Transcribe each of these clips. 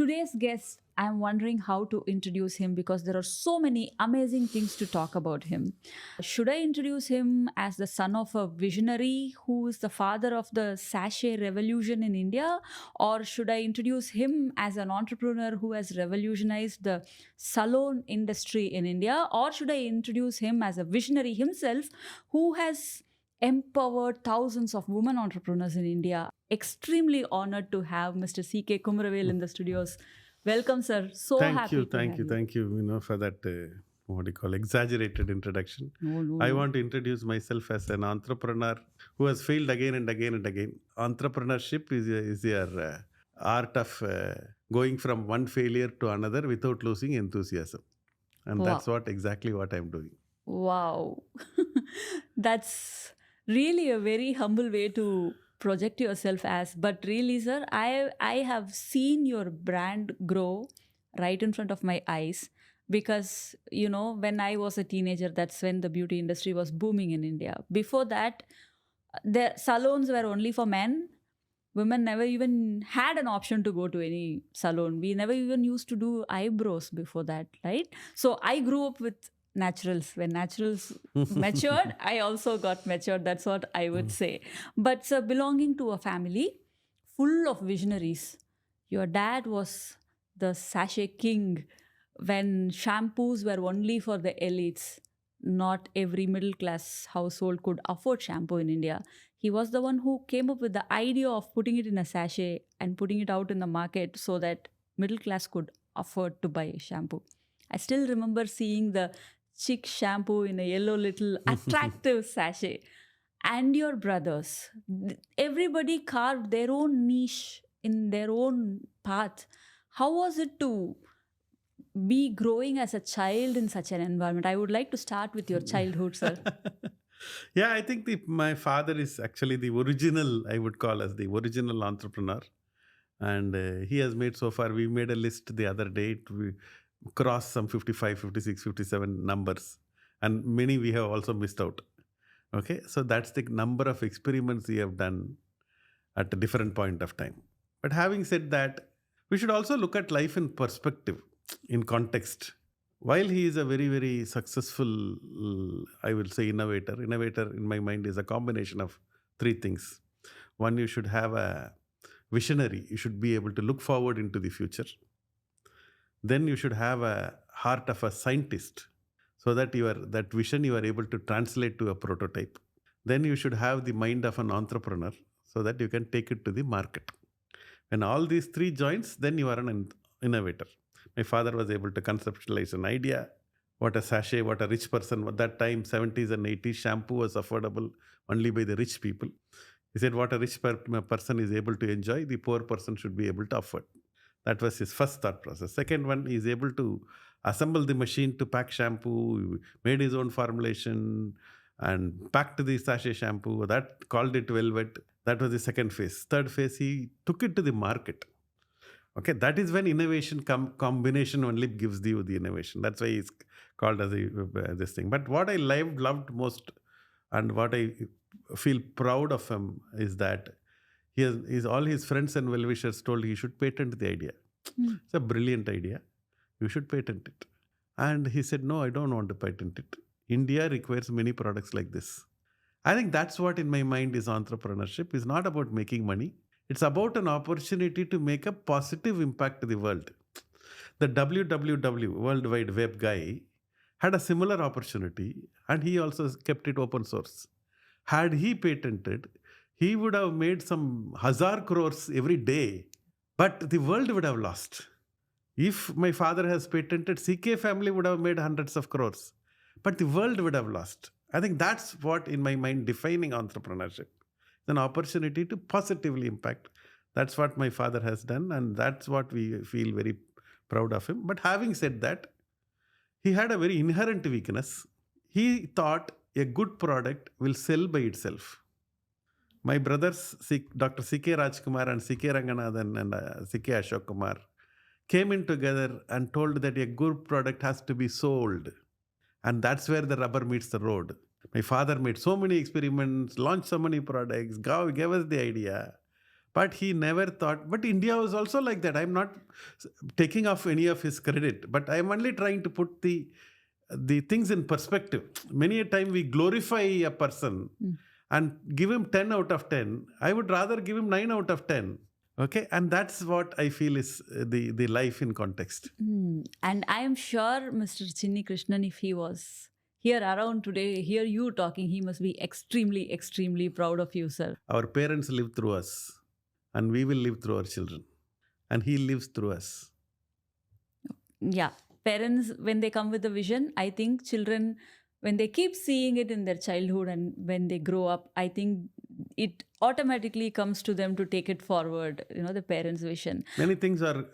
today's guest, I'm wondering how to introduce him because there are so many amazing things to talk about him. Should I introduce him as the son of a visionary who is the father of the sachet revolution in India? Or should I introduce him as an entrepreneur who has revolutionized the salon industry in India? Or should I introduce him as a visionary himself who has empowered thousands of women entrepreneurs in India? Extremely honored to have Mr. C.K. Kumaravel in the studios. Welcome, sir. So happy to have you. Thank you, for that, exaggerated introduction. No. I want to introduce myself as an entrepreneur who has failed again and again and again. Entrepreneurship is your art of going from one failure to another without losing enthusiasm. And that's exactly what I'm doing. Wow. That's really a very humble way to project yourself as. But really, sir, I have seen your brand grow right in front of my eyes because, when I was a teenager, that's when the beauty industry was booming in India. Before that, the salons were only for men. Women never even had an option to go to any salon. We never even used to do eyebrows before that, right? So I grew up with Naturals. When Naturals matured, I also got matured. That's what I would say. But sir, belonging to a family full of visionaries, your dad was the sachet king when shampoos were only for the elites. Not every middle class household could afford shampoo in India. He was the one who came up with the idea of putting it in a sachet and putting it out in the market so that middle class could afford to buy shampoo. I still remember seeing the chic shampoo in a yellow little attractive sachet. And your brothers, everybody carved their own niche in their own path. How was it to be growing as a child in such an environment? I would like to start with your childhood, sir. Yeah, I think my father is actually the original, I would call as the original entrepreneur. And he has made so far, we made a list the other day, we crossed some 55, 56, 57 numbers. And many we have also missed out. Okay, so that's the number of experiments we have done at a different point of time. But having said that, we should also look at life in perspective, in context. While he is a very, very successful, I will say innovator in my mind is a combination of three things. One, you should have a visionary. You should be able to look forward into the future. Then you should have a heart of a scientist so that that vision you are able to translate to a prototype. Then you should have the mind of an entrepreneur so that you can take it to the market. When all these three joins, then you are an innovator. My father was able to conceptualize an idea. What a sachet, what a rich person. At that time, 70s and 80s, shampoo was affordable only by the rich people. He said, what a rich person is able to enjoy, the poor person should be able to afford. That was his first thought process. Second one, he is able to assemble the machine to pack shampoo, he made his own formulation and packed the sachet shampoo. That called it Velvet. That was the second phase. Third phase, he took it to the market. Okay, that is when innovation combination only gives you the innovation. That's why it's called as this thing. But what I loved most and what I feel proud of him is that all his friends and well-wishers told he should patent the idea. It's a brilliant idea. You should patent it. And he said, no, I don't want to patent it. India requires many products like this. I think that's what in my mind is entrepreneurship. It's not about making money. It's about an opportunity to make a positive impact to the world. The WWW, World Wide Web guy, had a similar opportunity and he also kept it open source. Had he patented, he would have made some 1,000 crores every day, but the world would have lost. If my father has patented, C.K. family would have made hundreds of crores, but the world would have lost. I think that's what in my mind defining entrepreneurship. An opportunity to positively impact. That's what my father has done and that's what we feel very proud of him. But having said that, he had a very inherent weakness. He thought a good product will sell by itself. My brothers, Dr. C.K. Rajkumar and C.K. Ranganathan and C.K. Ashok Kumar came in together and told that a good product has to be sold. And that's where the rubber meets the road. My father made so many experiments, launched so many products, gave us the idea. But he never thought, but India was also like that. I'm not taking off any of his credit, but I'm only trying to put the things in perspective. Many a time we glorify a person and give him 10 out of 10. I would rather give him 9 out of 10. Okay, and that's what I feel is the life in context. And I am sure Mr. Chinni Krishnan, if he was here around today, hear you talking, he must be extremely, extremely proud of you, sir. Our parents live through us, and we will live through our children, and he lives through us. Yeah, parents, when they come with a vision, I think children, when they keep seeing it in their childhood and when they grow up, I think it automatically comes to them to take it forward, the parents' vision. Many things are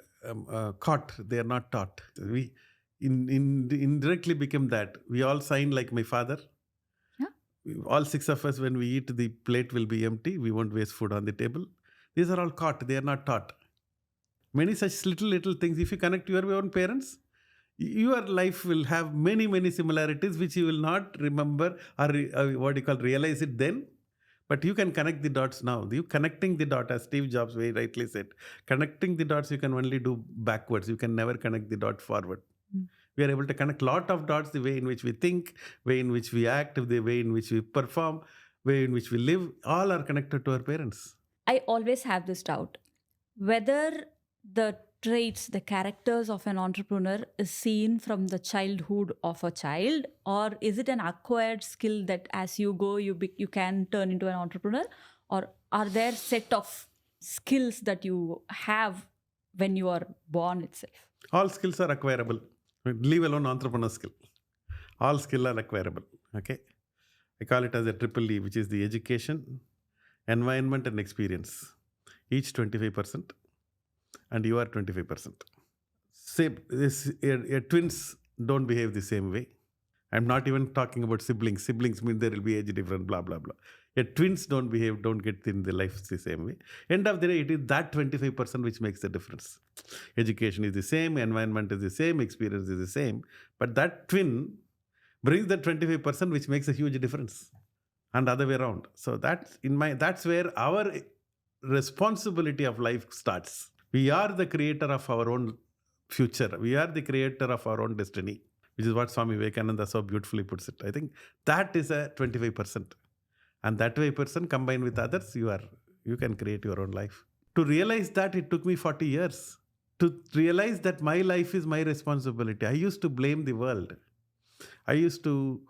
caught, they are not taught. We indirectly become that. We all sign like my father. Yeah. All 6 of us, when we eat, the plate will be empty. We won't waste food on the table. These are all caught, they are not taught. Many such little things. If you connect your own parents, your life will have many similarities which you will not remember or realize it then. But you can connect the dots now. You connecting the dot, as Steve Jobs very rightly said, connecting the dots you can only do backwards. You can never connect the dot forward. We are able to connect lot of dots, the way in which we think, way in which we act, the way in which we perform, way in which we live, all are connected to our parents. I always have this doubt whether the traits, the characters of an entrepreneur is seen from the childhood of a child, or is it an acquired skill that as you go, you can turn into an entrepreneur, or are there set of skills that you have when you are born itself? All skills are acquirable. Leave alone entrepreneur skill. All skill are acquirable. Okay. I call it as a triple E, which is the education, environment, and experience. Each 25%. And you are 25%. Same, twins don't behave the same way. I'm not even talking about siblings. Siblings mean there will be age difference, blah, blah, blah. Twins don't get in the life the same way. End of the day, it is that 25% which makes the difference. Education is the same, environment is the same, experience is the same. But that twin brings the 25% which makes a huge difference. And the other way around. So that's where our responsibility of life starts. We are the creator of our own future. We are the creator of our own destiny, which is what Swami Vivekananda so beautifully puts it. I think that is a 25%. And that 25% combined with others, you can create your own life. To realize that, it took me 40 years. To realize that my life is my responsibility. I used to blame the world. I used to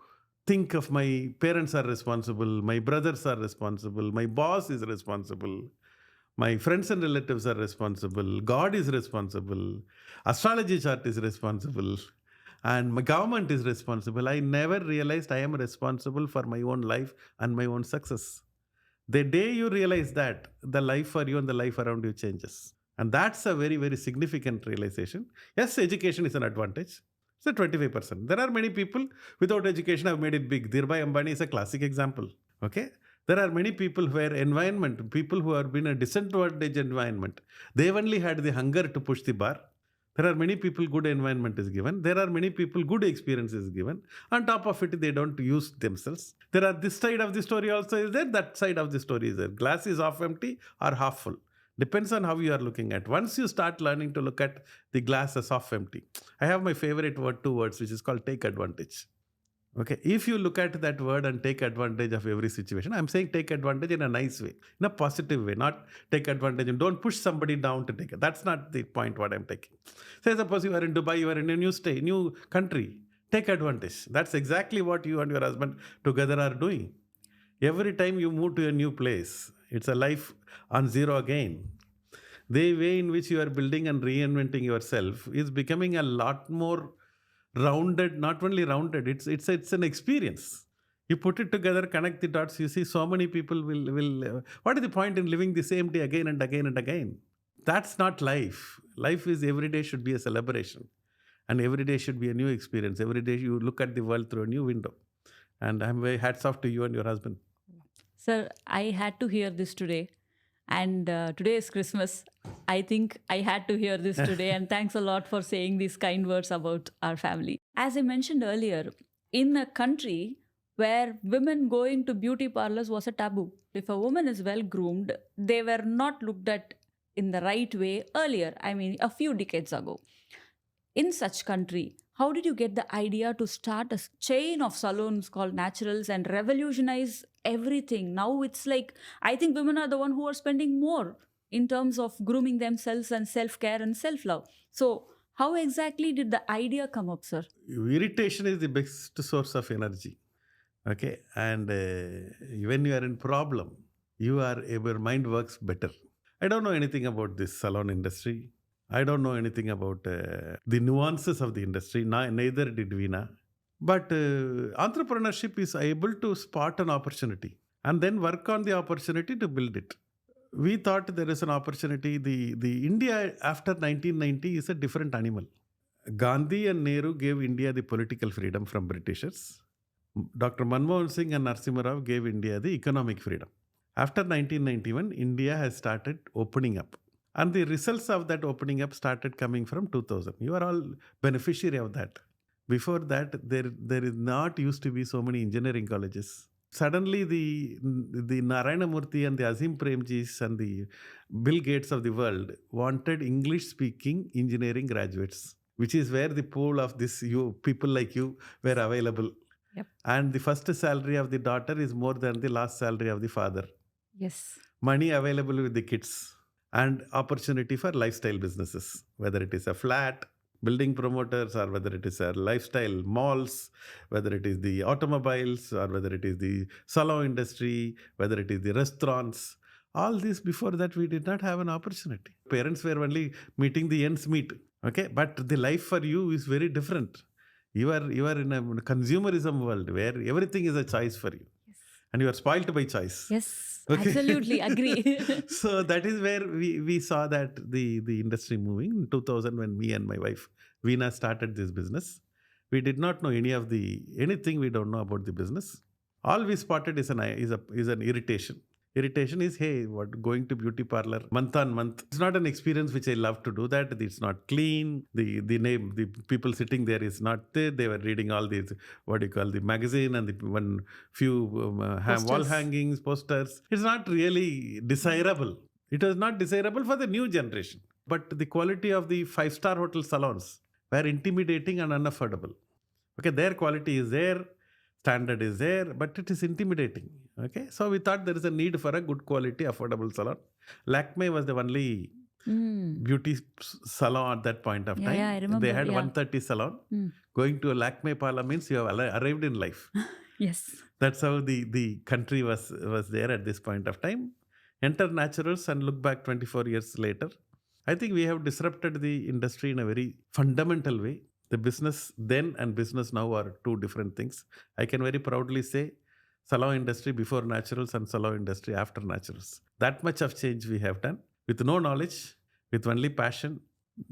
think of my parents are responsible, my brothers are responsible, my boss is responsible. My friends and relatives are responsible. God is responsible. Astrology chart is responsible. And my government is responsible. I never realized I am responsible for my own life and my own success. The day you realize that, the life for you and the life around you changes. And that's a very significant realization. Yes, education is an advantage. It's a 25%. There are many people without education have made it big. Dhirubhai Ambani is a classic example. Okay. There are many people where people who have been a disadvantaged environment, they only had the hunger to push the bar. There are many people good environment is given. There are many people good experience is given. On top of it, they don't use themselves. There are this side of the story also is there, that side of the story is there. Glass is half empty or half full. Depends on how you are looking at. Once you start learning to look at the glass as half empty. I have my favorite word, 2 words, which is called take advantage. Okay, if you look at that word and take advantage of every situation, I'm saying take advantage in a nice way, in a positive way, not take advantage and don't push somebody down to take it. That's not the point what I'm taking. Say suppose you are in Dubai, you are in a new country, take advantage. That's exactly what you and your husband together are doing. Every time you move to a new place, it's a life on zero again. The way in which you are building and reinventing yourself is becoming a lot more rounded, not only rounded, it's an experience. You put it together, connect the dots, you see so many people will what is the point in living the same day again and again and again? That's not life. Life is every day should be a celebration. And every day should be a new experience. Every day you look at the world through a new window. And I'm very hats off to you and your husband. Sir, I had to hear this today. And today is Christmas. I think I had to hear this today. And thanks a lot for saying these kind words about our family. As I mentioned earlier, in a country where women going to beauty parlors was a taboo. If a woman is well groomed, they were not looked at in the right way earlier. I mean, a few decades ago. In such country, how did you get the idea to start a chain of salons called Naturals and revolutionize everything? Now it's like, I think women are the one who are spending more in terms of grooming themselves and self-care and self-love. So how exactly did the idea come up, sir? Irritation is the best source of energy. Okay. And when you are in problem, your mind works better. I don't know anything about this salon industry. I don't know anything about the nuances of the industry. Neither did Veena. But entrepreneurship is able to spot an opportunity and then work on the opportunity to build it. We thought there is an opportunity. The India after 1990 is a different animal. Gandhi and Nehru gave India the political freedom from Britishers. Dr. Manmohan Singh and Narasimha Rao gave India the economic freedom. After 1991, India has started opening up. And the results of that opening up started coming from 2000. You are all beneficiary of that. Before that, there is not used to be so many engineering colleges. Suddenly, the Narayana Murthy and the Azim Premjis and the Bill Gates of the world wanted English-speaking engineering graduates, which is where the pool of people like you were available. Yep. And the first salary of the daughter is more than the last salary of the father. Yes. Money available with the kids and opportunity for lifestyle businesses, whether it is a flat, building promoters, or whether it is a lifestyle malls, whether it is the automobiles, or whether it is the salon industry, whether it is the restaurants. All this before that we did not have an opportunity. Parents were only meeting the ends meet. Okay, but the life for you is very different. You are in a consumerism world where everything is a choice for you. Yes. And you are spoiled by choice. Yes, Okay. absolutely agree. So that is where we saw that the industry moving. In 2000, when me and my wife Veena started this business, we did not know anything. We don't know about the business. All we spotted is an irritation. Irritation is, hey, what, going to beauty parlor month on month. It's not an experience which I love to do that. It's not clean. The people sitting there is not there. They were reading all these, what do you call, the magazine and the one few wall hangings, posters. It's not really desirable. It was not desirable for the new generation. But the quality of the five-star hotel salons were intimidating and unaffordable. Okay, their quality is there, standard is there, but it is intimidating. Okay, so we thought there is a need for a good quality, affordable salon. Lakme was the only beauty salon at that point of time. Yeah, I remember. They had 130 salon. Going to a Lakme parlor means you have arrived in life. Yes. That's how the country was there at this point of time. Enter Naturals and look back 24 years later. I think we have disrupted the industry in a very fundamental way. The business then and business now are two different things. I can very proudly say salon industry before Naturals and salon industry after Naturals. That much of change we have done with no knowledge, with only passion.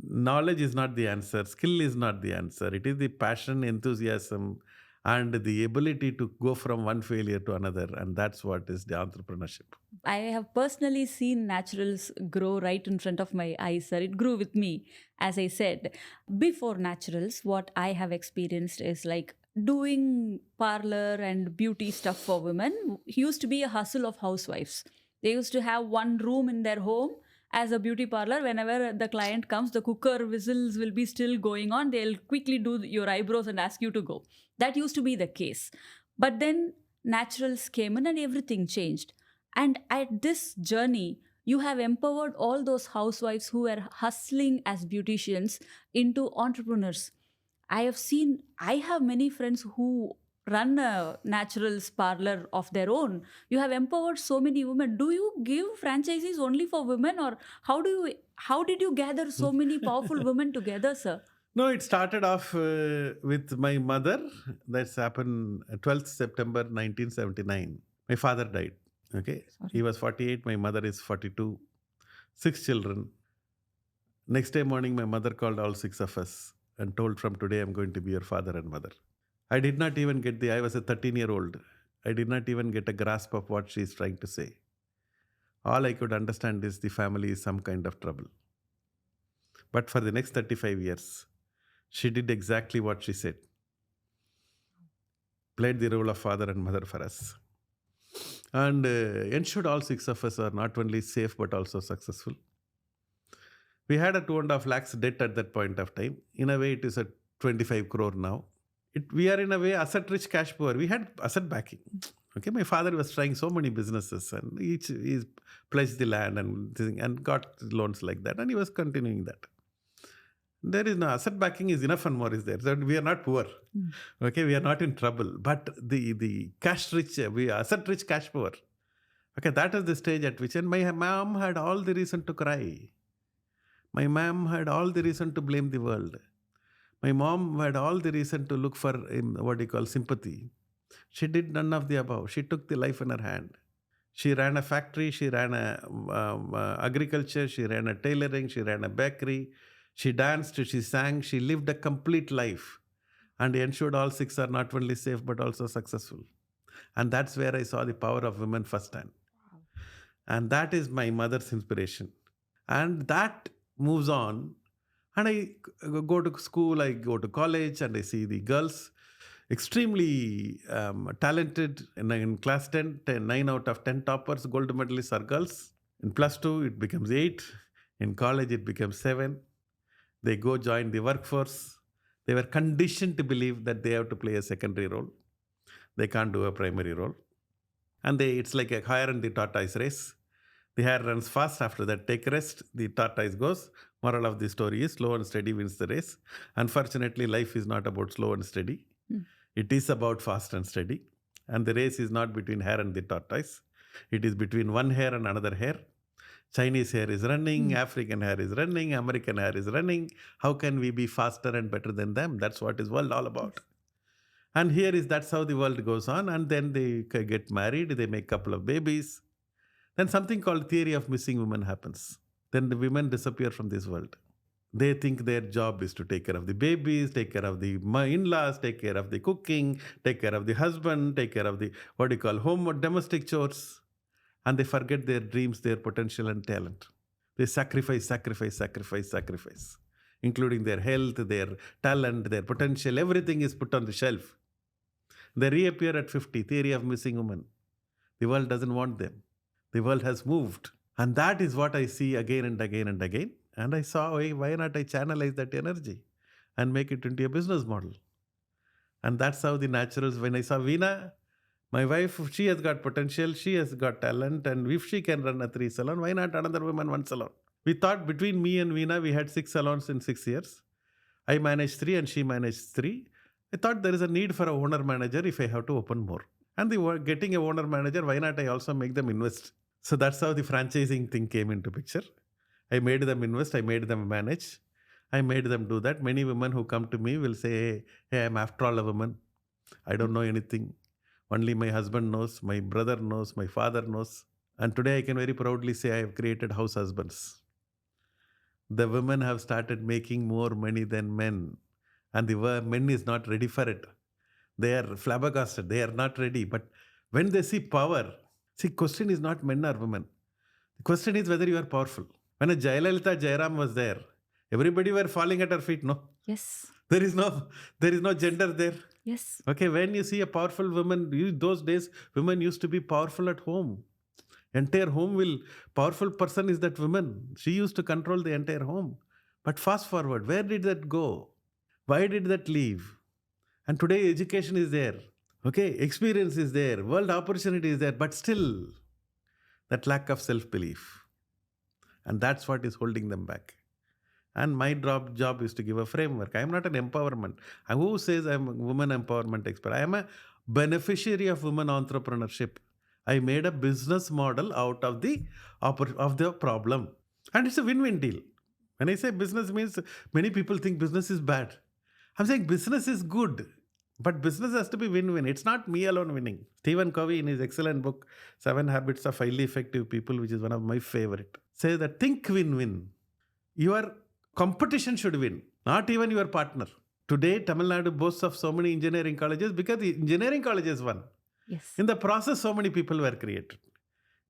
Knowledge is not the answer. Skill is not the answer. It is the passion, enthusiasm, and the ability to go from one failure to another. And that's what is the entrepreneurship. I have personally seen Naturals grow right in front of my eyes, sir. It grew with me. As I said, before Naturals, what I have experienced is like doing parlor and beauty stuff for women used to be a hustle of housewives. They used to have one room in their home as a beauty parlor. Whenever the client comes, the cooker whistles will be still going on. They'll quickly do your eyebrows and ask you to go. That used to be the case. But then Naturals came in and everything changed. And at this journey, you have empowered all those housewives who were hustling as beauticians into entrepreneurs. I have many friends who run a Naturals parlor of their own. You have empowered so many women. Do you give franchises only for women, or how did you gather so many powerful women together, sir? No, it started off with my mother. That's happened 12th September 1979. My father died. Okay. Sorry. He was 48. My mother is 42. 6 children. Next day morning, my mother called all 6 of us and told, from today, I'm going to be your father and mother. I did not even I was a 13-year-old. I did not even get a grasp of what she is trying to say. All I could understand is the family is some kind of trouble. But for the next 35 years, she did exactly what she said. played the role of father and mother for us, and ensured all six of us are not only safe but also successful. We had a 2.5 lakhs debt at that point of time. In a way, it is a 25 crore now. We are in a way asset rich, cash poor. We had asset backing. Okay, my father was trying so many businesses, and he pledged the land and got loans like that, and he was continuing that. There is no asset backing is enough and more is there. So we are not poor. Okay, we are not in trouble. But the cash rich, we are asset rich, cash poor. Okay, that is the stage at which, and my mom had all the reason to cry. My mom had all the reason to blame the world. My mom had all the reason to look for what you call sympathy. She did none of the above. She took the life in her hand. She ran a factory, she ran a agriculture, she ran a tailoring, she ran a bakery. She danced, she sang, she lived a complete life and ensured all six are not only safe but also successful. And that's where I saw the power of women firsthand. Wow. And that is my mother's inspiration. And that moves on. And I go to school, I go to college, and I see the girls extremely talented. In class 10, 9 out of 10 toppers, gold medalists are girls. In plus 2, it becomes 8. In college, it becomes 7. They go join the workforce. They were conditioned to believe that they have to play a secondary role. They can't do a primary role. And it's like a hare and the tortoise race. The hare runs fast, after that take rest, the tortoise goes. Moral of the story is slow and steady wins the race. Unfortunately, life is not about slow and steady. It is about fast and steady. And the race is not between hare and the tortoise. It is between one hare and another hare. Chinese hare is running, African hare is running, American hare is running. How can we be faster and better than them? That's what is world all about. And that's how the world goes on. And then they get married, they make a couple of babies. Then something called theory of missing women happens. Then the women disappear from this world. They think their job is to take care of the babies, take care of the in-laws, take care of the cooking, take care of the husband, take care of the home or domestic chores. And they forget their dreams, their potential and talent. They sacrifice, including their health, their talent, their potential. Everything is put on the shelf. They reappear at 50, theory of missing women. The world doesn't want them. The world has moved. And that is what I see again and again and again. And I saw, why not I channelize that energy and make it into a business model? And that's how the Naturals, when I saw Veena, my wife, she has got potential, she has got talent, and if she can run a 3 salon, why not another woman 1 salon? We thought between me and Veena, we had 6 salons in 6 years. I managed 3 and she managed 3. I thought there is a need for a owner manager if I have to open more. And getting a owner manager, why not I also make them invest? So that's how the franchising thing came into picture. I made them invest, I made them manage, I made them do that. Many women who come to me will say, hey, I'm after all a woman. I don't know anything. Only my husband knows, my brother knows, my father knows. And today I can very proudly say I have created house husbands. The women have started making more money than men. And the men is not ready for it. They are flabbergasted. They are not ready. But when they see power, question is not men or women. The question is whether you are powerful. When a Jayalalitha Jairam was there, everybody were falling at her feet, no? Yes. There is no gender there. Yes. Okay, when you see a powerful woman, those days, women used to be powerful at home. Entire home powerful person is that woman. She used to control the entire home. But fast forward, where did that go? Why did that leave? And today education is there. Okay, experience is there. World opportunity is there. But still, that lack of self-belief. And that's what is holding them back. And my job is to give a framework. I am not an empowerment. Who says I am a woman empowerment expert? I am a beneficiary of women entrepreneurship. I made a business model out of the problem. And it's a win-win deal. When I say business means, many people think business is bad. I'm saying business is good. But business has to be win-win. It's not me alone winning. Stephen Covey, in his excellent book, 7 Habits of Highly Effective People, which is one of my favorite, says that think win-win. Your competition should win, not even your partner. Today, Tamil Nadu boasts of so many engineering colleges because the engineering colleges won. Yes. In the process, so many people were created.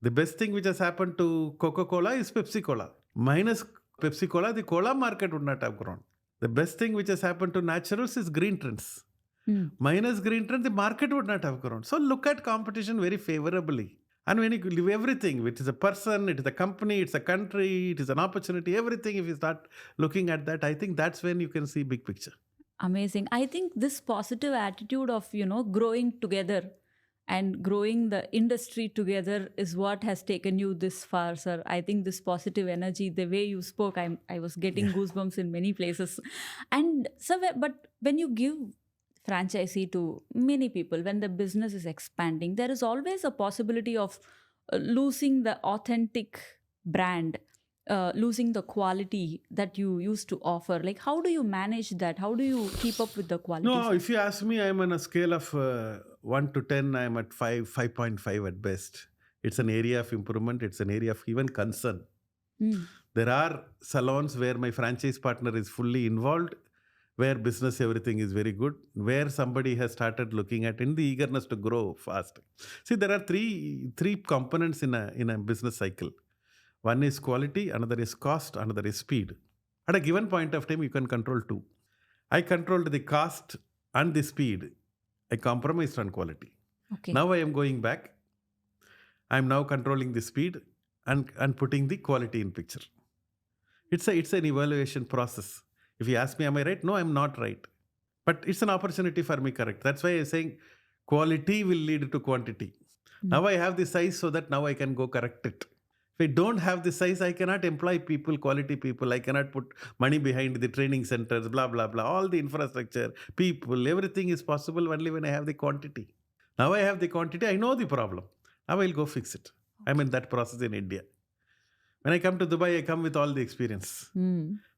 The best thing which has happened to Coca-Cola is Pepsi-Cola. Minus Pepsi-Cola, the cola market would not have grown. The best thing which has happened to Naturals is green trends. Mm. Minus green trend, the market would not have grown. So look at competition very favorably. And when you live everything, it is a person, it is a company, it's a country, it is an opportunity, everything, if you start looking at that, I think that's when you can see big picture. Amazing. I think this positive attitude of, growing together and growing the industry together is what has taken you this far, sir. I think this positive energy, the way you spoke, I was getting goosebumps in many places. And so, but when you give franchisee to many people, when the business is expanding, there is always a possibility of losing the authentic brand, losing the quality that you used to offer. Like, how do you manage that? How do you keep up with the quality, No, sir? if you ask me, I'm on a scale of 1 to 10, I'm at 5, 5.5 at best. It's an area of improvement. It's an area of even concern. Mm. There are salons where my franchise partner is fully involved, where business, everything is very good, where somebody has started looking at in the eagerness to grow fast. See, there are three components in a business cycle. One is quality, another is cost, another is speed. At a given point of time, you can control two. I controlled the cost and the speed. I compromised on quality. Okay. Now I am going back. I am now controlling the speed and putting the quality in picture. It's an evaluation process. If you ask me, am I right? No, I'm not right. But it's an opportunity for me, correct. That's why I'm saying quality will lead to quantity. Now I have the size so that now I can go correct it. If I don't have the size, I cannot employ people, quality people. I cannot put money behind the training centers, blah, blah, blah. All the infrastructure, people, everything is possible only when I have the quantity. Now I have the quantity, I know the problem. Now I'll go fix it. I'm in that process in India. When I come to Dubai, I come with all the experience.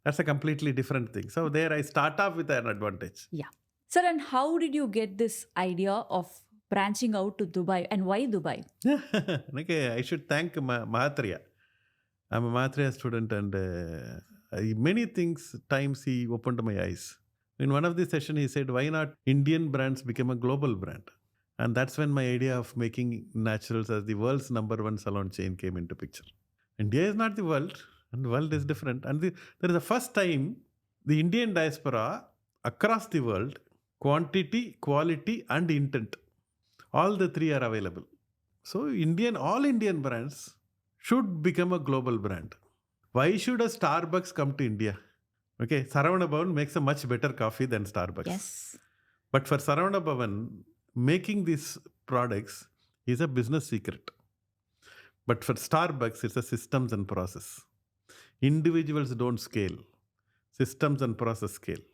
That's a completely different thing. So there I start off with an advantage. Yeah. Sir, and how did you get this idea of branching out to Dubai, and why Dubai? Okay, I should thank Mahatriya. I'm a Mahatriya student, and many times he opened my eyes. In one of the sessions, he said, why not Indian brands become a global brand? And that's when my idea of making Naturals as the world's #1 salon chain came into picture. India is not the world, and the world is different. And there is the first time the Indian diaspora across the world, quantity, quality, and intent, all the three are available. So all Indian brands should become a global brand. Why should a Starbucks come to India? Okay, Saravana Bhavan makes a much better coffee than Starbucks. Yes. But for Saravana Bhavan, making these products is a business secret. But for Starbucks, it's a systems and process. Individuals don't scale. Systems and process scale.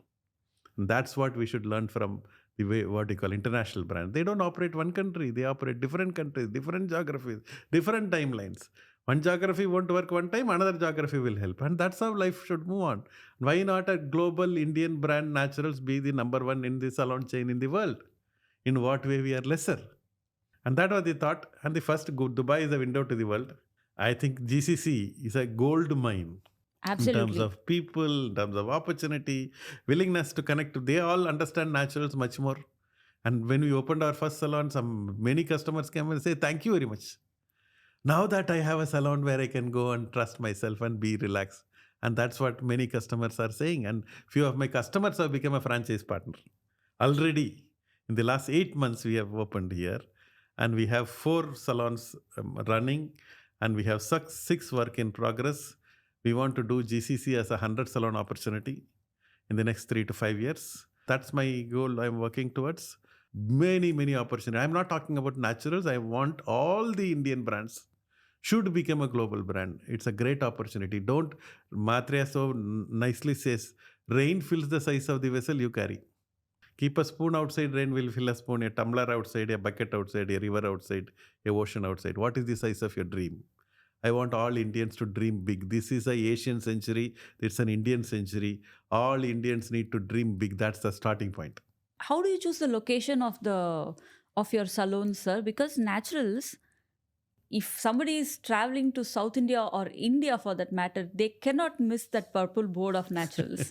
And that's what we should learn from the way, what you call international brand. They don't operate one country. They operate different countries, different geographies, different timelines. One geography won't work one time, another geography will help. And that's how life should move on. Why not a global Indian brand Naturals be the #1 in the salon chain in the world? In what way we are lesser? And that was the thought. And the first, Dubai is a window to the world. I think GCC is a gold mine. Absolutely. In terms of people, in terms of opportunity, willingness to connect. They all understand Naturals much more. And when we opened our first salon, many customers came and say, thank you very much. Now that I have a salon where I can go and trust myself and be relaxed. And that's what many customers are saying. And few of my customers have become a franchise partner. Already, in the last 8 months, we have opened here. And we have 4 salons running. And we have 6 work in progress. We want to do GCC as a 100 salon opportunity in the next 3 to 5 years. That's my goal I'm working towards. Many, many opportunities. I'm not talking about Naturals. I want all the Indian brands should become a global brand. It's a great opportunity. Mathreya so nicely says, rain fills the size of the vessel you carry. Keep a spoon outside, rain will fill a spoon, a tumbler outside, a bucket outside, a river outside, a ocean outside. What is the size of your dream? I want all Indians to dream big. This is an Asian century. It's an Indian century. All Indians need to dream big. That's the starting point. How do you choose the location of your salon, sir? Because Naturals, if somebody is traveling to South India or India for that matter, they cannot miss that purple board of Naturals.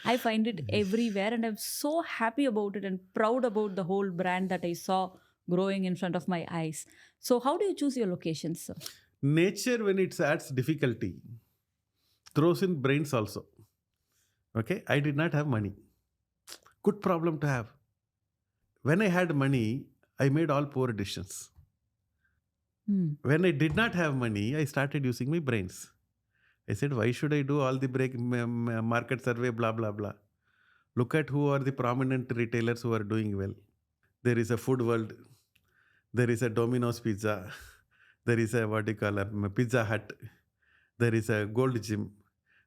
I find it everywhere, and I'm so happy about it and proud about the whole brand that I saw growing in front of my eyes. So how do you choose your locations, sir? Nature, when it adds difficulty, throws in brains also. Okay, I did not have money. Good problem to have. when I had money, I made all poor decisions. Hmm. When I did not have money, I started using my brains. I said, why should I do all the market survey, blah, blah, blah. Look at who are the prominent retailers who are doing well. There is a Food World. There is a Domino's Pizza. There is a what do you call a Pizza Hut. There is a Gold Gym.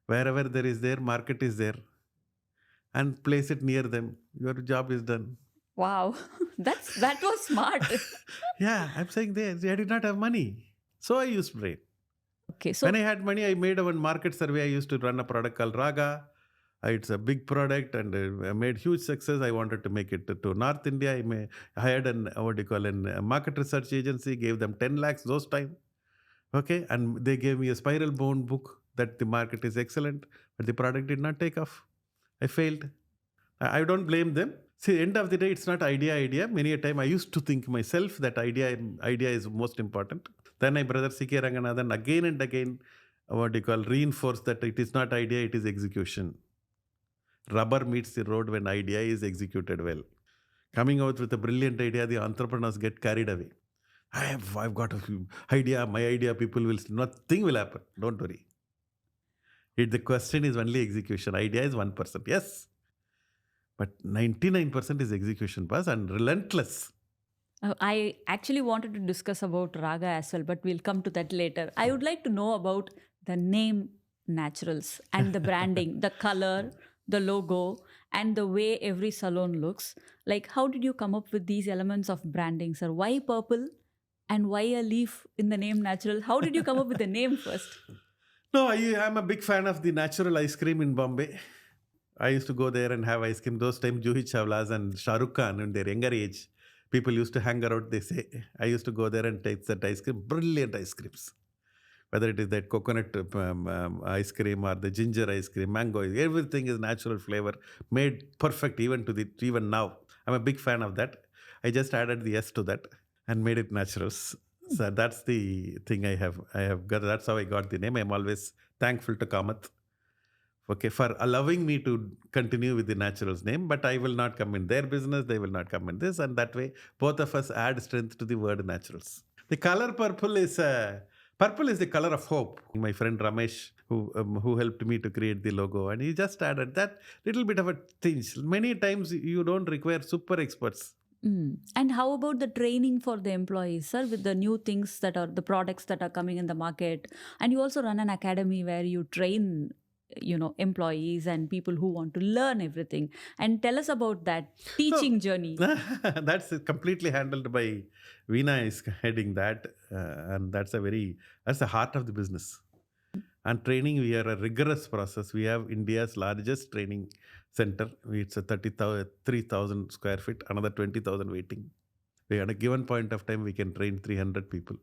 Wherever there is there, market is there. And place it near them. Your job is done. Wow, that was smart. Yeah, I'm saying they did not have money. So I used brain. Okay, When so I had money, I made one market survey. I used to run a product called Raga. It's a big product and I made huge success. I wanted to make it to North India. Hired an what do you call a market research agency. Gave them 10 lakhs those time. Okay, and they gave me a spiral bound book that the market is excellent, but the product did not take off. I failed. I don't blame them. See, end of the day, it's not idea. Many a time I used to think myself that idea is most important. Then my brother C.K. Ranganathan again and again, what do you call, reinforce that it is not idea, it is execution. Rubber meets the road when idea is executed well. Coming out with a brilliant idea, the entrepreneurs get carried away. I've got a few idea, my idea, people will, nothing will happen. Don't worry. The question is only execution. Idea is 1%. Yes. But 99% is execution pass and relentless. I actually wanted to discuss about Raga as well, but we'll come to that later. I would like to know about the name Naturals and the branding, the color, the logo, and the way every salon looks. Like, how did you come up with these elements of branding, sir? Why purple and why a leaf in the name Natural? How did you come up with the name first? No, I'm a big fan of the natural ice cream in Bombay. I used to go there and have ice cream. Those times, Juhi Chawlas and Shah Rukh Khan in their younger age, people used to hang around, they say. I used to go there and take that ice cream, brilliant ice creams. Whether it is that coconut ice cream or the ginger ice cream, mango, everything is natural flavor, made perfect even now. I'm a big fan of that. I just added the S to that and made it naturals. So that's the thing I have got. That's how I got the name. I'm always thankful to Kamath, okay, for allowing me to continue with the naturals name, but I will not come in their business, they will not come in this, and that way both of us add strength to the word naturals. The color purple is the color of hope. My friend Ramesh, who helped me to create the logo, and he just added that little bit of a tinge. Many times you don't require super experts. Mm. And how about the training for the employees, sir, with the new things that are the products that are coming in the market? And you also run an academy where you train, employees and people who want to learn everything. And tell us about that So teaching journey. that's completely handled by Veena is heading that, and that's the heart of the business. And training, we are a rigorous process. We have India's largest training center. It's a 3,000 square feet, another 20,000 waiting. We at a given point of time we can train 300 people.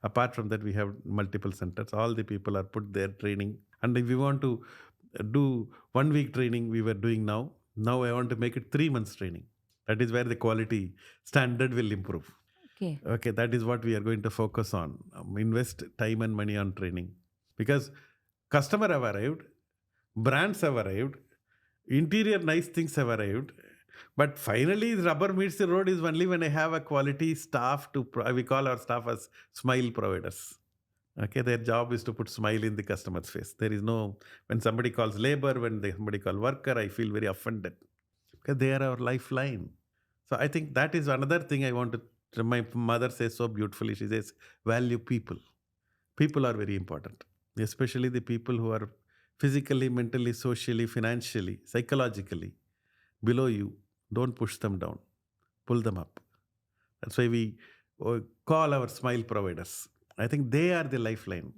Apart from that, we have multiple centers. All the people are put there training. And if we want to do 1 week training, we were doing now. Now I want to make it 3 months training. That is where the quality standard will improve. Okay. Okay, that is what we are going to focus on. Invest time and money on training. Because customer have arrived, brands have arrived, interior nice things have arrived. But finally, rubber meets the road is only when I have a quality staff we call our staff as smile providers. Okay, their job is to put smile in the customer's face. There is no, when somebody calls labor, somebody calls worker, I feel very offended because they are our lifeline. So I think that is another thing I want to, my mother says so beautifully. She says, value people. People are very important, especially the people who are physically, mentally, socially, financially, psychologically below you. Don't push them down, pull them up. That's why we call our smile providers. I think they are the lifeline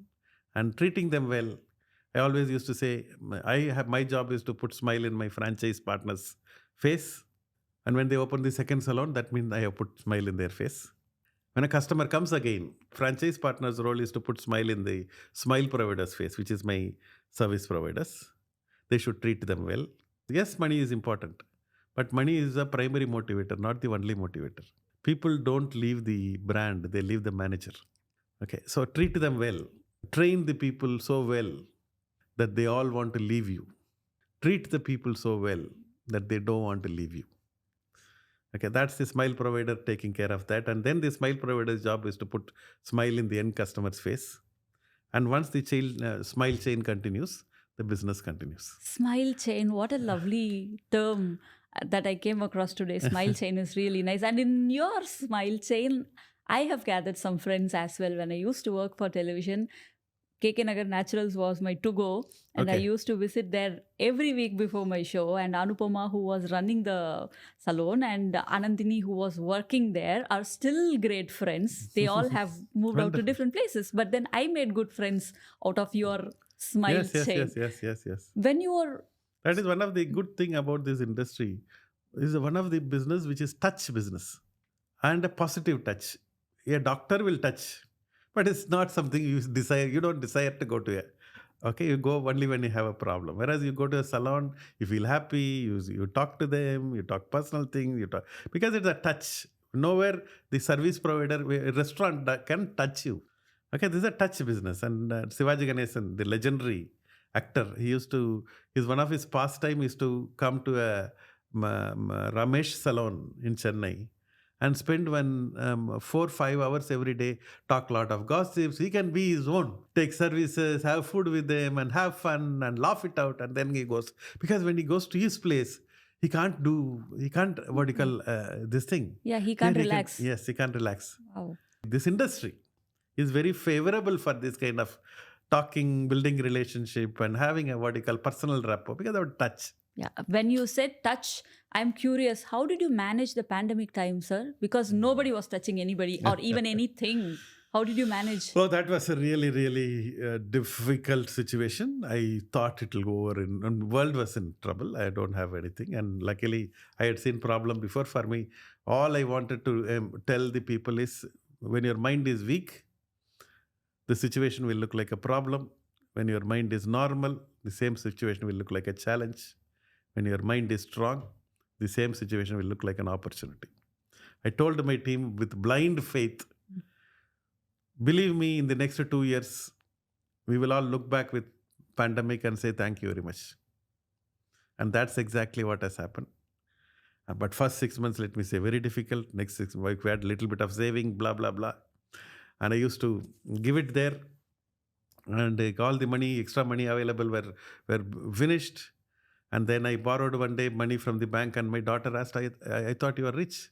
and treating them well. I always used to say, my job is to put smile in my franchise partner's face. And when they open the second salon, that means I have put smile in their face. When a customer comes again, franchise partner's role is to put smile in the smile provider's face, which is my service providers. They should treat them well. Yes, money is important, but money is a primary motivator, not the only motivator. People don't leave the brand, they leave the manager. Okay, so treat them well. Train the people so well that they all want to leave you. Treat the people so well that they don't want to leave you. Okay, that's the smile provider taking care of that. And then the smile provider's job is to put smile in the end customer's face. And once the smile chain continues, the business continues. Smile chain, what a lovely term that I came across today. Smile chain is really nice. And in your smile chain, I have gathered some friends as well. When I used to work for television, K.K. Nagar Naturals was my to-go, and I Okay. used to visit there every week before my show. And Anupama, who was running the salon, and Anandini, who was working there, are still great friends. They all have moved out to Wonderful. different places. But then I made good friends out of your smile Yes, yes, chain. yes. When you were That is one of the good thing about this industry. Is one of the business which is touch business and a positive touch. A doctor will touch, but it's not something you desire. You don't desire to go to a. Okay, you go only when you have a problem. Whereas you go to a salon, you feel happy. You talk to them. You talk personal things. You talk because it's a touch. Nowhere the service provider, a restaurant can touch you. Okay, this is a touch business. And Sivaji Ganesan, the legendary actor, one of his pastime is to come to a Ramesh salon in Chennai and spend 4-5 hours every day, talk a lot of gossips. He can be his own, take services, have food with them, and have fun and laugh it out. And then he goes, because when he goes to his place, he can't, what do you call this thing? Yeah, he can't Here relax. Yes, he can't relax. Wow. This industry is very favorable for this kind of talking, building relationship, and having a what you call personal rapport because of touch. Yeah. When you said touch, I'm curious, how did you manage the pandemic time, sir? Because nobody was touching anybody or even anything. How did you manage? Oh, that was a really, really difficult situation. I thought it will go over and world was in trouble. I don't have anything. And luckily, I had seen problem before. For me, all I wanted to tell the people is when your mind is weak, the situation will look like a problem. When your mind is normal, the same situation will look like a challenge. When your mind is strong, the same situation will look like an opportunity. I told my team with blind faith, believe me, in the next 2 years, we will all look back with pandemic and say thank you very much. And that's exactly what has happened. But first 6 months, let me say, very difficult. Next 6 months, we had a little bit of saving, blah, blah, blah. And I used to give it there. And all the money, extra money available were finished. And then I borrowed one day money from the bank, and my daughter asked, I thought you were rich.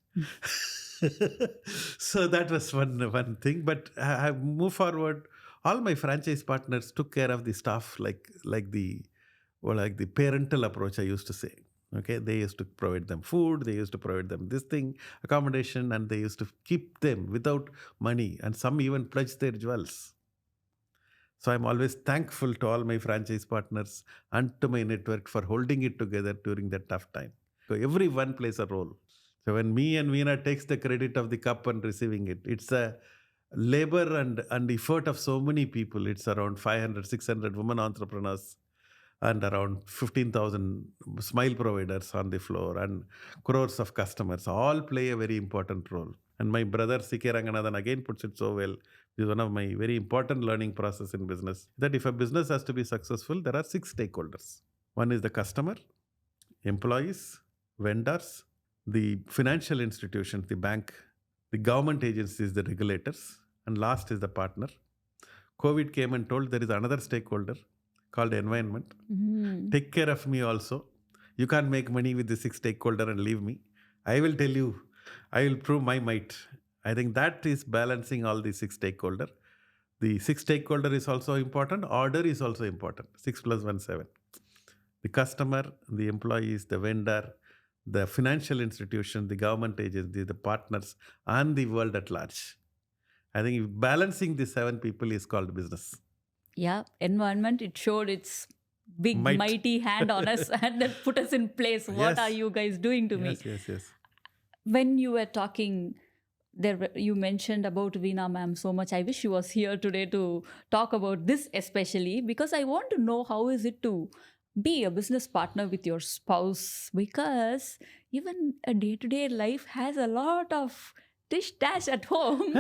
So that was one thing. But I moved forward. All my franchise partners took care of the staff like the parental approach, I used to say. Okay, they used to provide them food, they used to provide them this thing, accommodation, and they used to keep them without money. And some even pledged their jewels. So I'm always thankful to all my franchise partners and to my network for holding it together during that tough time. So everyone plays a role. So when me and Veena takes the credit of the cup and receiving it, it's a labor and effort of so many people. It's around 500, 600 women entrepreneurs and around 15,000 smile providers on the floor and crores of customers all play a very important role. And my brother C.K. Ranganathan again puts it so well. This is one of my very important learning process in business, that if a business has to be successful, there are 6 stakeholders. One is the customer, employees, vendors, the financial institutions, the bank, the government agencies, the regulators, and last is the partner. COVID came and told there is another stakeholder called environment. Take care of me also. You can't make money with the 6 stakeholder and leave me. I will tell you, I will prove my might. I think that is balancing all the 6 stakeholder. The 6 stakeholder is also important. Order is also important. 6 plus 1, 7. The customer, the employees, the vendor, the financial institution, the government agency, the partners, and the world at large. I think balancing the 7 people is called business. Yeah, environment, it showed its big, mighty hand on us and then put us in place. What are you guys doing to me? Yes. When you were talking, you mentioned about Veena ma'am so much. I wish she was here today to talk about this especially, because I want to know how is it to be a business partner with your spouse, because even a day-to-day life has a lot of dish dash at home.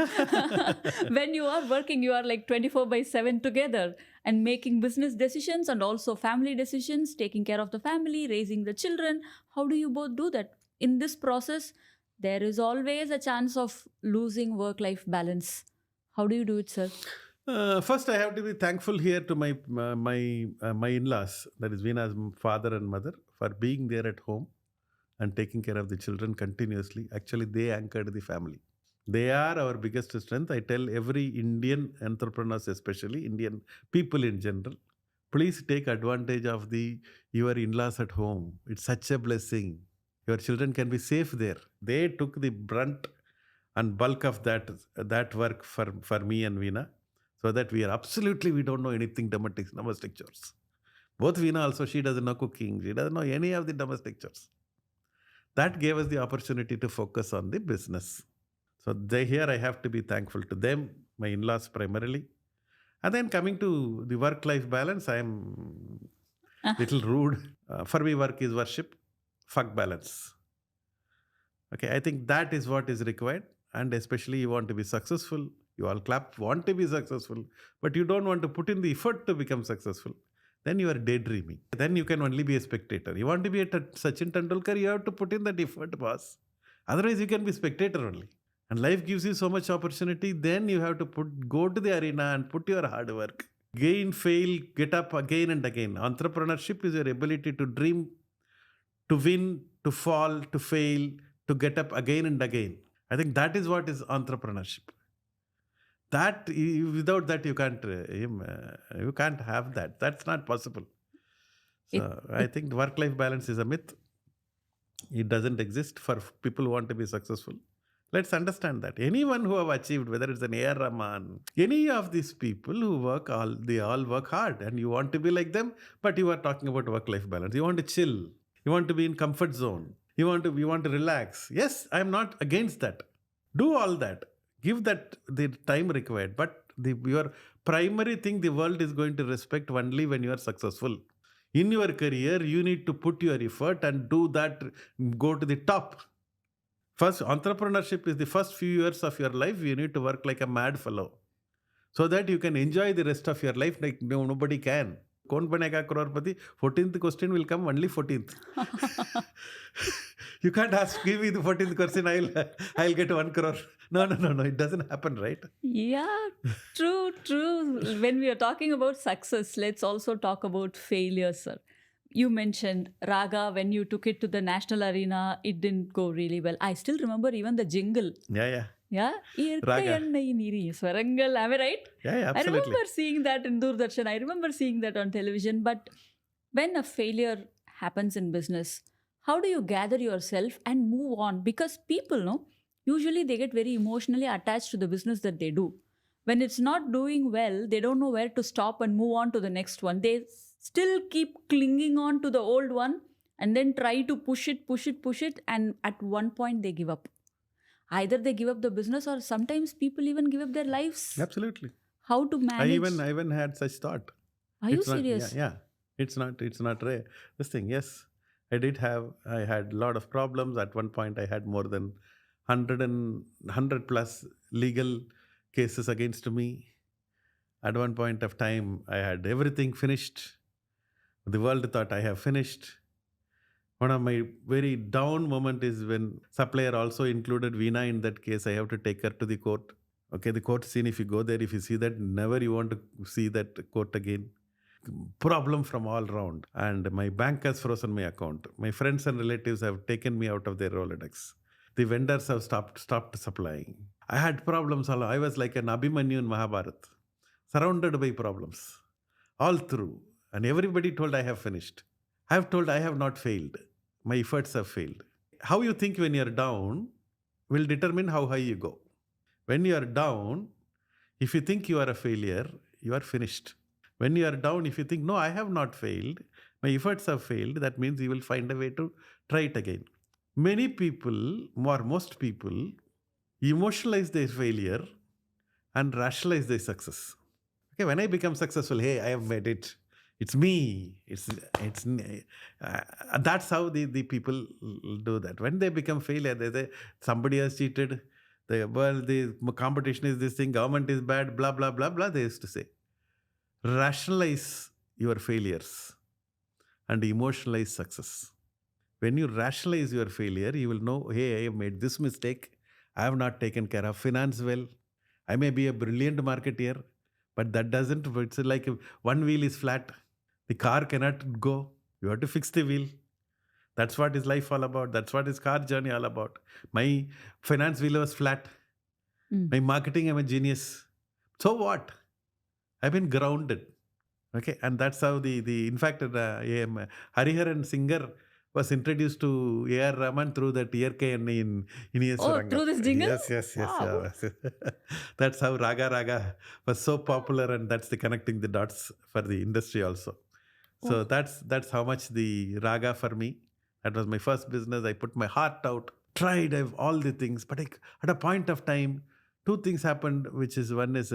When you are working, you are like 24/7 together and making business decisions and also family decisions, taking care of the family, raising the children. How do you both do that? In this process, there is always a chance of losing work-life balance. How do you do it, sir? First, I have to be thankful here to my in-laws, that is Veena's father and mother, for being there at home and taking care of the children continuously. Actually, they anchored the family. They are our biggest strength. I tell every Indian entrepreneurs, especially Indian people in general, please take advantage of the your in-laws at home. It's such a blessing. Your children can be safe there. They took the brunt and bulk of that work for me and Veena, so that we don't know anything domestic chores. Both Veena also, she doesn't know cooking. She doesn't know any of the domestic chores. That gave us the opportunity to focus on the business. So here I have to be thankful to them, my in-laws primarily. And then coming to the work-life balance, I am little rude. For me, work is worship, fuck balance. Okay, I think that is what is required. And especially you want to be successful. You all want to be successful, but you don't want to put in the effort to become successful. Then you are daydreaming. Then you can only be a spectator. You want to be a Sachin Tendulkar, you have to put in that effort, boss. Otherwise, you can be spectator only. And life gives you so much opportunity. Then you have to go to the arena and put your hard work. Gain, fail, get up again and again. Entrepreneurship is your ability to dream, to win, to fall, to fail, to get up again and again. I think that is what is entrepreneurship. That without that you can't have that. That's not possible. So I think work-life balance is a myth. It doesn't exist for people who want to be successful. Let's understand that. Anyone who have achieved, whether it's an A.R. Rahman, any of these people who they all work hard, and you want to be like them, but you are talking about work-life balance. You want to chill. You want to be in comfort zone. You want to relax. Yes, I'm not against that. Do all that. Give that the time required. But your primary thing, the world is going to respect only when you are successful. In your career, you need to put your effort and do that, go to the top. First, entrepreneurship is the first few years of your life. You need to work like a mad fellow so that you can enjoy the rest of your life like nobody can. Kaun banega crorepati? 14th question will come only 14th. You can't give me the 14th question, I'll get 1 crore. No. It doesn't happen, right? Yeah, true. When we are talking about success, let's also talk about failure, sir. You mentioned Raga, when you took it to the national arena, it didn't go really well. I still remember even the jingle. Yeah. Yeah? Raga. Am I right? Yeah, absolutely. I remember seeing that in Doordarshan. I remember seeing that on television. But when a failure happens in business, how do you gather yourself and move on? Because people, usually they get very emotionally attached to the business that they do. When it's not doing well, they don't know where to stop and move on to the next one. They still keep clinging on to the old one and then try to push it. And at one point they give up. Either they give up the business, or sometimes people even give up their lives. Absolutely. How to manage? I even had such thought. Are you serious? Yeah. It's not rare. This thing, yes. I had a lot of problems. At one point, I had more than 100 plus legal cases against me. At one point of time, I had everything finished. The world thought I have finished. One of my very down moment is when supplier also included Veena in that case. I have to take her to the court. Okay, the court scene, if you go there, if you see that, never you want to see that court again. Problem from all round. And my bank has frozen my account. My friends and relatives have taken me out of their Rolodex. The vendors have stopped supplying. I had problems all. I was like an Abhimanyu in Mahabharata, surrounded by problems all through. And everybody told I have finished. I have told I have not failed. My efforts have failed. How you think when you are down will determine how high you go. When you are down, if you think you are a failure, you are finished. When you are down, if you think, no, I have not failed, my efforts have failed, that means you will find a way to try it again. Many people, or most people, emotionalize their failure and rationalize their success. Okay, when I become successful, hey, I have made it. It's me. That's how the people do that. When they become failure, they say somebody has cheated. The competition is this thing. Government is bad. Blah blah blah blah. They used to say. Rationalize your failures and emotionalize success. When you rationalize your failure, you will know, hey, I have made this mistake. I have not taken care of finance well. I may be a brilliant marketeer, but that doesn't, it's like one wheel is flat. The car cannot go. You have to fix the wheel. That's what is life all about. That's what is car journey all about. My finance wheel was flat. Mm. My marketing, I'm a genius. So what? I've been grounded. Okay, and that's how the in fact Hariharan singer was introduced to A.R. Rahman through that ERK in Oh, Iyeswaranga. through this jingle? Yes, Wow. yes. That's how Raga was so popular, and that's the connecting the dots for the industry also. So Oh, that's how much the Raga for me. That was my first business. I put my heart out, tried all the things, but at a point of time, two things happened, which is one is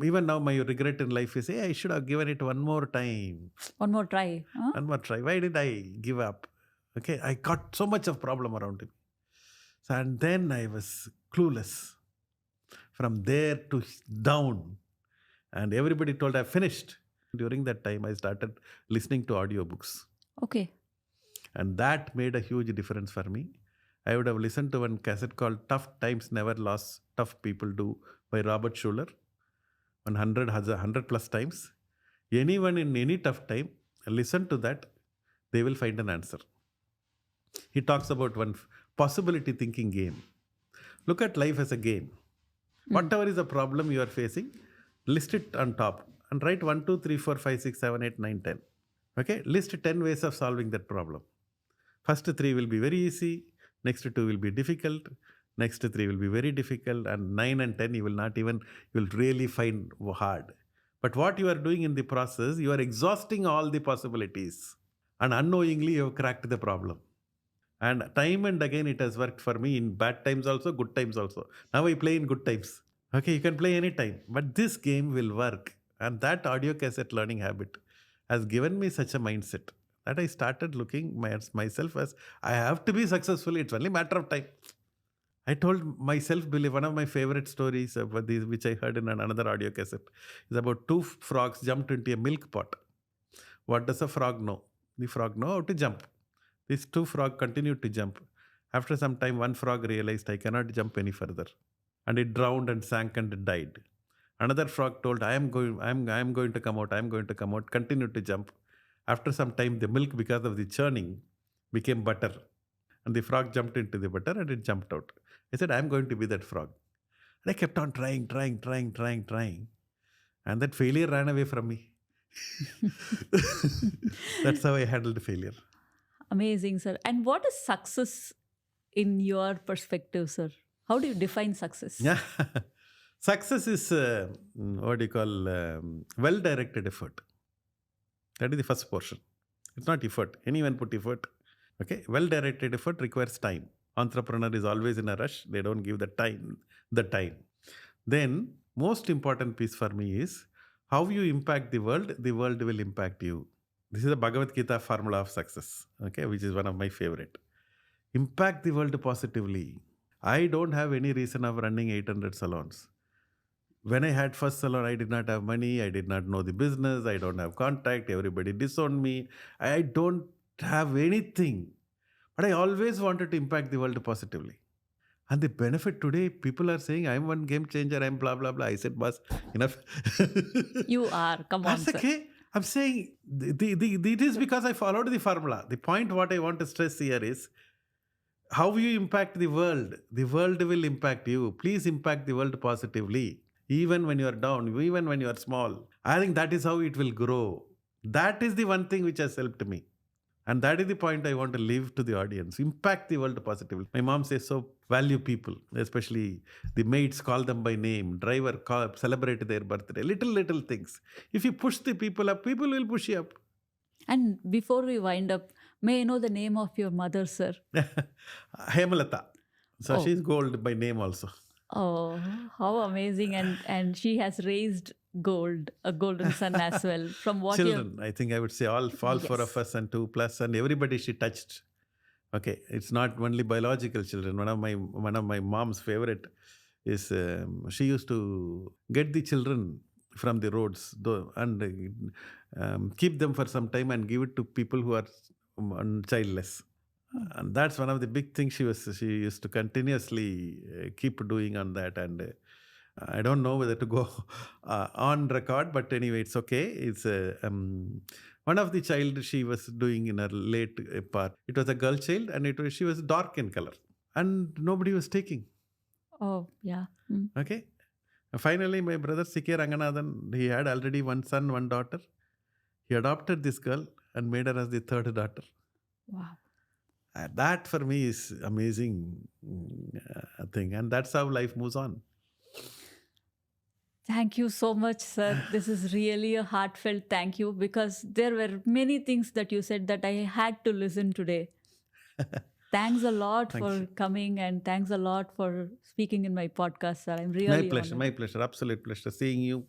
even now my regret in life is, hey, I should have given it one more time, one more try. Huh? one more try. Why did I give up? Okay, I got so much of problem around me. So, and then I was clueless from there to down, and everybody told I finished. During that time, I started listening to audiobooks, Okay. and that made a huge difference for me. I would have listened to one cassette called Tough Times Never Lost, Tough People Do by Robert Schuller 100 plus times. Anyone in any tough time, listen to that, they will find an answer. He talks about one possibility thinking game. Look at life as a game. Whatever is the problem you are facing, list it on top and write 1, 2, 3, 4, 5, 6, 7, 8, 9, 10. Okay, list 10 ways of solving that problem. First 3 will be very easy, next 2 will be difficult, next 3 will be very difficult, and 9 and 10 you will not even, you will really find hard. But what you are doing in the process, you are exhausting all the possibilities, and unknowingly you have cracked the problem. And time and again it has worked for me in bad times also, good times also. Now I play in good times. Okay, you can play anytime, but this game will work. And that audio cassette learning habit has given me such a mindset that I started looking myself as I have to be successful. It's only a matter of time. I told myself, believe one of my favorite stories about these, which I heard in another audio cassette, is about two frogs jumped into a milk pot. What does a frog know? The frog know how to jump. These two frogs continued to jump. After some time, one frog realized I cannot jump any further, and it drowned and sank and died. Another frog told, I am going to come out, I am going to come out, continued to jump. After some time, the milk, because of the churning, became butter. And the frog jumped into the butter and it jumped out. I said, I am going to be that frog. And I kept on trying. And that failure ran away from me. That's how I handled failure. Amazing, sir. And what is success in your perspective, sir? How do you define success? Yeah. Success is what do you call well-directed effort. That is the first portion. It's not effort. Anyone put effort. Okay. Well-directed effort requires time. Entrepreneur is always in a rush. They don't give the time. Then most important piece for me is how you impact the world will impact you. This is a Bhagavad Gita formula of success, okay, which is one of my favorite. Impact the world positively. I don't have any reason of running 800 salons. When I had first salon, I did not have money. I did not know the business. I don't have contact. Everybody disowned me. I don't have anything. But I always wanted to impact the world positively. And the benefit today, people are saying, I'm one game changer, I'm blah, blah, blah. I said, boss, enough. You are. Come on, That's sir. okay. I'm saying it is because I followed the formula. The point what I want to stress here is how you impact the world will impact you. Please impact the world positively. Even when you are down, even when you are small. I think that is how it will grow. That is the one thing which has helped me. And that is the point I want to leave to the audience. Impact the world positively. My mom says so, value people, especially the maids, call them by name, celebrate their birthday, little things. If you push the people up, people will push you up. And before we wind up, may I know the name of your mother, sir? Hemalata. So Oh. she's gold by name also. Oh, how amazing. And she has raised gold, a golden son as well. From what you Children, I think I would say all four Yes. of us and 2+ and everybody she touched. Okay, it's not only biological children. One of my mom's favorite is she used to get the children from the roads and keep them for some time and give it to people who are childless. And that's one of the big things she used to continuously keep doing on that. And I don't know whether to go on record, but anyway, it's okay. It's one of the child she was doing in her late part. It was a girl child, and she was dark in color, and nobody was taking. Oh, yeah. Okay. Finally, my brother C.K. Ranganathan, he had already one son, one daughter. He adopted this girl and made her as the third daughter. Wow. That for me is amazing thing, and that's how life moves on. Thank you so much, sir. This is really a heartfelt thank you, because there were many things that you said that I had to listen today. Thanks a lot for coming, and thanks a lot for speaking in my podcast, sir. I'm really honored. My pleasure, absolute pleasure. Seeing you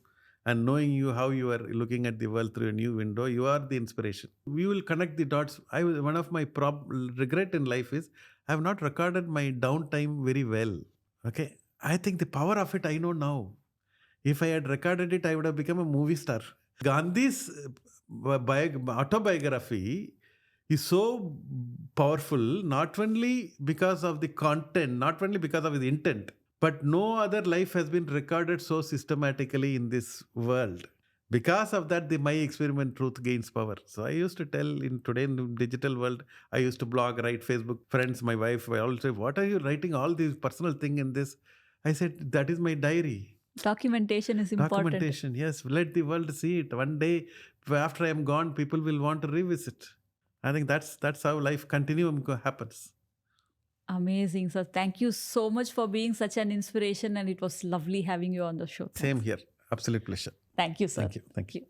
and knowing you, how you are looking at the world through a new window, you are the inspiration. We will connect the dots. One of my regret in life is I have not recorded my downtime very well. Okay, I think the power of it I know now. If I had recorded it, I would have become a movie star. Gandhi's autobiography is so powerful, not only because of the content, not only because of his intent, but no other life has been recorded so systematically in this world. Because of that, my experiment, truth gains power. So I used to tell in the digital world, I used to blog, write Facebook, friends, my wife, I all say, what are you writing all these personal thing in this? I said, that is my diary. Documentation is important. Documentation, yes. Let the world see it. One day, after I am gone, people will want to revisit. I think that's how life continuum happens. Amazing, sir. Thank you so much for being such an inspiration, and it was lovely having you on the show. Thanks. Same here. Absolute pleasure. Thank you, sir. Thank you.